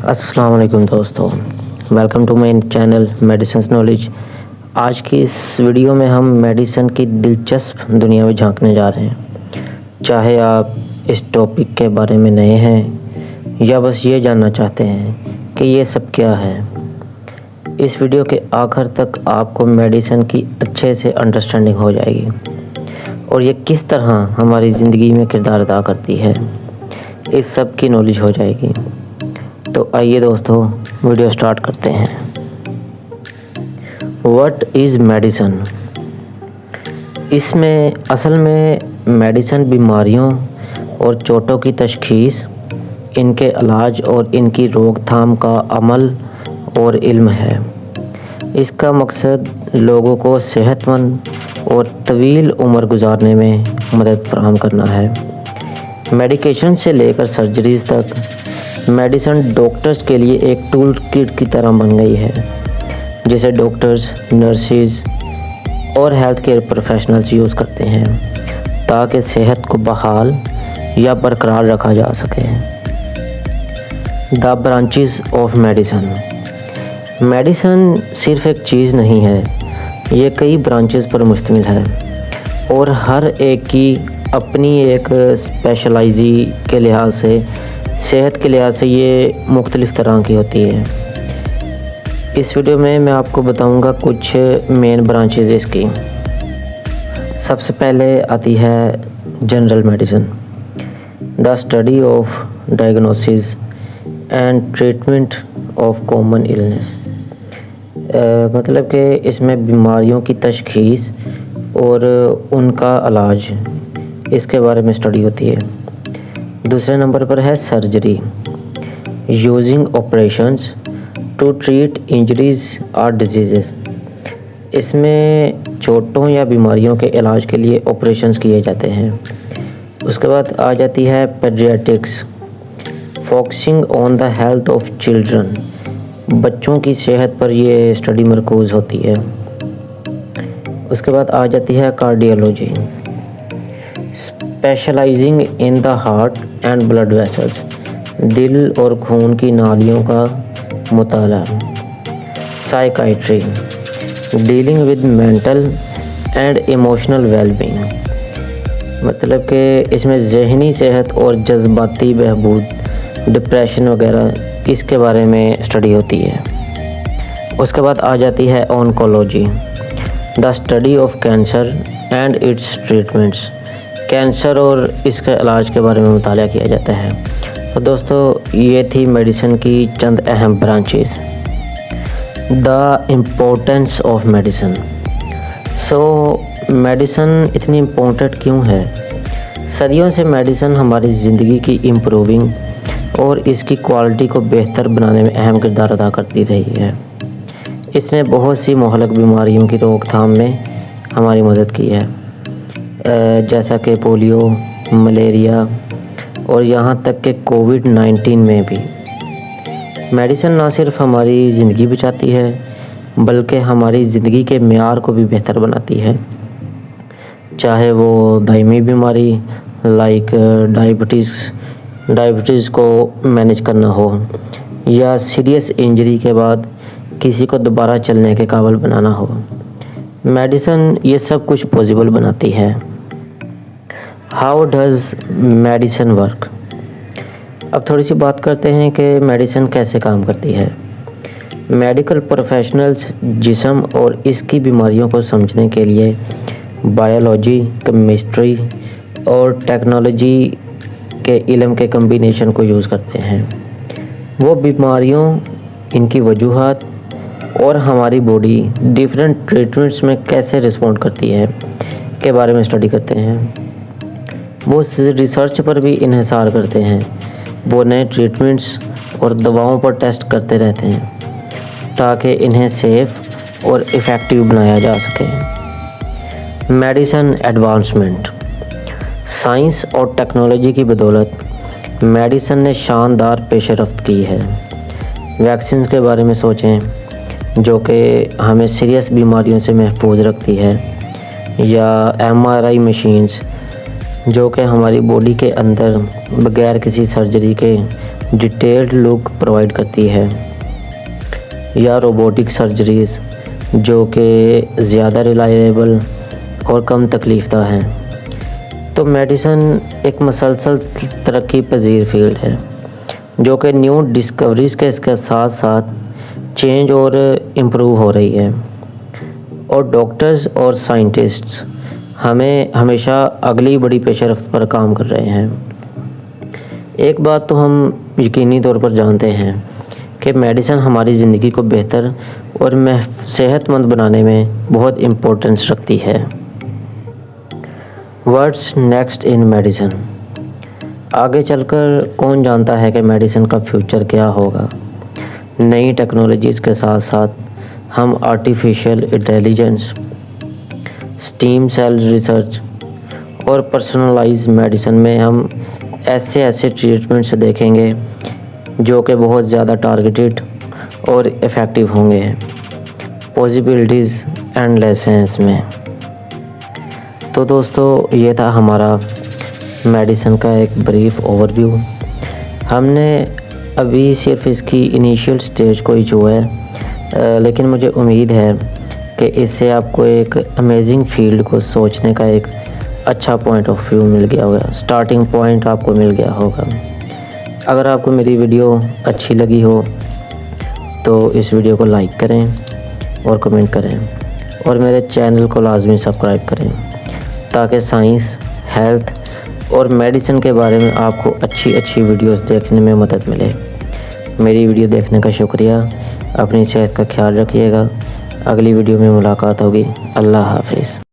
السلام علیکم دوستو، welcome to my channel medicines knowledge. آج کی اس ویڈیو میں ہم میڈیسن کی دلچسپ دنیا میں جھانکنے جا رہے ہیں۔ چاہے آپ اس ٹاپک کے بارے میں نئے ہیں یا بس یہ جاننا چاہتے ہیں کہ یہ سب کیا ہے، اس ویڈیو کے آخر تک آپ کو میڈیسن کی اچھے سے انڈرسٹینڈنگ ہو جائے گی اور یہ کس طرح ہماری زندگی میں کردار ادا کرتی ہے، اس سب کی نالج ہو جائے گی۔ تو آئیے دوستو ویڈیو سٹارٹ کرتے ہیں۔ What is medicine? اس میں اصل میں میڈیسن بیماریوں اور چوٹوں کی تشخیص، ان کے علاج اور ان کی روک تھام کا عمل اور علم ہے۔ اس کا مقصد لوگوں کو صحت مند اور طویل عمر گزارنے میں مدد فراہم کرنا ہے۔ میڈیکیشن سے لے کر سرجریز تک میڈیسن ڈاکٹرز کے لیے ایک ٹول کٹ کی طرح بن گئی ہے، جسے ڈاکٹرز، نرسز اور ہیلتھ کیئر پروفیشنلز یوز کرتے ہیں تاکہ صحت کو بحال یا برقرار رکھا جا سکے۔ دی برانچز آف میڈیسن۔ میڈیسن صرف ایک چیز نہیں ہے، یہ کئی برانچز پر مشتمل ہے اور ہر ایک کی اپنی ایک اسپیشلائزی کے لحاظ سے، صحت کے لحاظ سے یہ مختلف طرح کی ہوتی ہے۔ اس ویڈیو میں آپ کو بتاؤں گا کچھ مین برانچز اس کی۔ سب سے پہلے آتی ہے general medicine, the study of diagnosis and treatment of common illness. مطلب کہ اس میں بیماریوں کی تشخیص اور ان کا علاج، اس کے بارے میں اسٹڈی ہوتی ہے۔ دوسرے نمبر پر ہے surgery, using operations to treat injuries اور ڈیزیزز۔ اس میں چوٹوں یا بیماریوں کے علاج کے لیے آپریشنز کیے جاتے ہیں۔ اس کے بعد آ جاتی ہے paediatrics, focusing on the health of children. بچوں کی صحت پر یہ اسٹڈی مرکوز ہوتی ہے۔ اس کے بعد آ جاتی ہے cardiology, specializing in the heart and blood vessels. دل اور خون کی نالیوں کا مطالعہ۔ Psychiatry, dealing with mental and emotional well being. مطلب کہ اس میں ذہنی صحت اور جذباتی بہبود، ڈپریشن وغیرہ، اس کے بارے میں اسٹڈی ہوتی ہے۔ اس کے بعد آ جاتی ہے oncology, the study of cancer and its treatments. Cancer اور اس کے علاج کے بارے میں مطالعہ کیا جاتا ہے۔ تو دوستو یہ تھی میڈیسن کی چند اہم branches. The importance of medicine. Medicine اتنی امپورٹنٹ کیوں ہے؟ صدیوں سے میڈیسن ہماری زندگی کی امپروونگ اور اس کی کوالٹی کو بہتر بنانے میں اہم کردار ادا کرتی رہی ہے۔ اس نے بہت سی مہلک بیماریوں کی روک تھام میں ہماری مدد کی ہے، جیسا کہ پولیو، ملیریا اور یہاں تک کہ کووڈ-19 میں بھی۔ میڈیسن نہ صرف ہماری زندگی بچاتی ہے بلکہ ہماری زندگی کے معیار کو بھی بہتر بناتی ہے، چاہے وہ دائمی بیماری لائک ڈائبٹیز کو مینیج کرنا ہو یا سیریس انجری کے بعد کسی کو دوبارہ چلنے کے قابل بنانا ہو۔ میڈیسن یہ سب کچھ پاسبل بناتی ہے۔ How does medicine work? اب تھوڑی سی بات کرتے ہیں کہ میڈیسن کیسے کام کرتی ہے۔ میڈیکل پروفیشنلز جسم اور اس کی بیماریوں کو سمجھنے کے لیے بائیولوجی، کیمسٹری اور ٹیکنالوجی کے علم کے کمبینیشن کو یوز کرتے ہیں۔ وہ بیماریوں، ان کی وجوہات اور ہماری باڈی ڈیفرنٹ ٹریٹمنٹس میں کیسے رسپونڈ کرتی ہے کے بارے میں اسٹڈی کرتے ہیں۔ وہ ریسرچ پر بھی انحصار کرتے ہیں۔ وہ نئے ٹریٹمنٹس اور دواؤں پر ٹیسٹ کرتے رہتے ہیں تاکہ انہیں سیف اور ایفیکٹیو بنایا جا سکے۔ Medicine advancement. سائنس اور ٹیکنالوجی کی بدولت میڈیسن نے شاندار پیش رفت کی ہے۔ ویکسینز کے بارے میں سوچیں، جو کہ ہمیں سیریس بیماریوں سے محفوظ رکھتی ہے، یا MRI مشینز جو کہ ہماری باڈی کے اندر بغیر کسی سرجری کے ڈیٹیلڈ لک پرووائڈ کرتی ہے، یا روبوٹک سرجریز جو کہ زیادہ ریلائبل اور کم تکلیف دہ ہیں۔ تو میڈیسن ایک مسلسل ترقی پذیر فیلڈ ہے جو کہ نیو ڈسکوریز کے ساتھ ساتھ چینج اور امپروو ہو رہی ہے، اور ڈاکٹرز اور سائنٹسٹس ہمیشہ اگلی بڑی پیش رفت پر کام کر رہے ہیں۔ ایک بات تو ہم یقینی طور پر جانتے ہیں کہ میڈیسن ہماری زندگی کو بہتر اور صحت مند بنانے میں بہت امپورٹنس رکھتی ہے۔ What's next in medicine? آگے چل کر کون جانتا ہے کہ میڈیسن کا فیوچر کیا ہوگا؟ نئی ٹیکنالوجیز کے ساتھ ساتھ ہم artificial intelligence, stem cell research اور پرسنلائز میڈیسن میں ہم ایسے ٹریٹمنٹس دیکھیں گے جو کہ بہت زیادہ ٹارگیٹڈ اور افیکٹو ہوں گے۔ پاسبلٹیز اینڈ لیسنس میں تو دوستو یہ تھا ہمارا میڈیسن کا ایک بریف اوور ویو۔ ہم نے ابھی صرف اس کی انیشیل سٹیج کو ہی چھوا ہے، لیکن مجھے امید ہے کہ اس سے آپ کو ایک امیزنگ فیلڈ کو سوچنے کا ایک اچھا پوائنٹ آف ویو مل گیا ہوگا، سٹارٹنگ پوائنٹ آپ کو مل گیا ہوگا۔ اگر آپ کو میری ویڈیو اچھی لگی ہو تو اس ویڈیو کو لائک کریں اور کمنٹ کریں، اور میرے چینل کو لازمی سبسکرائب کریں تاکہ سائنس، ہیلتھ اور میڈیسن کے بارے میں آپ کو اچھی ویڈیوز دیکھنے میں مدد ملے۔ میری ویڈیو دیکھنے کا شکریہ، اپنی صحت کا خیال رکھیے گا۔ اگلی ویڈیو میں ملاقات ہوگی۔ اللہ حافظ۔